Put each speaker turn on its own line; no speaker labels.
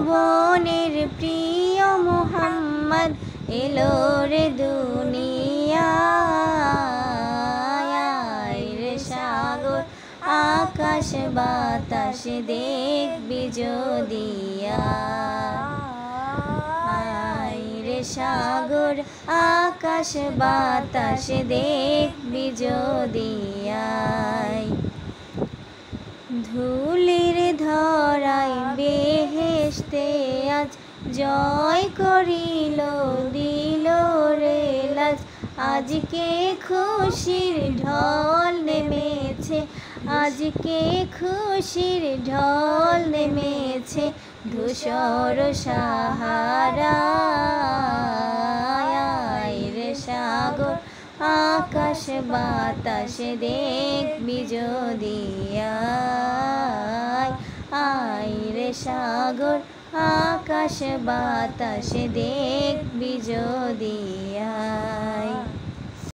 ভুবনের প্রিয় মুহাম্মদ এলো রে দুনিয়ায়। রে সাগর আকাশ বাতাস দেখবি যদি আয়। রে সাগর আকাশ বাতাস দেখবি যদি আয়। ধুলির ধরায় বেহেশতে আজ জয় করিল দিল রে লাজ। আজকে খুশির ঢল নেমেছে, আজকে খুশির ঢল নেমেছে ধূসর সাহারায়। রে সাগর আকাশ বাতাস দেখবি যদি আয়। আয় রে সাগর আকাশ বাতাস দেখবি যদি আয়।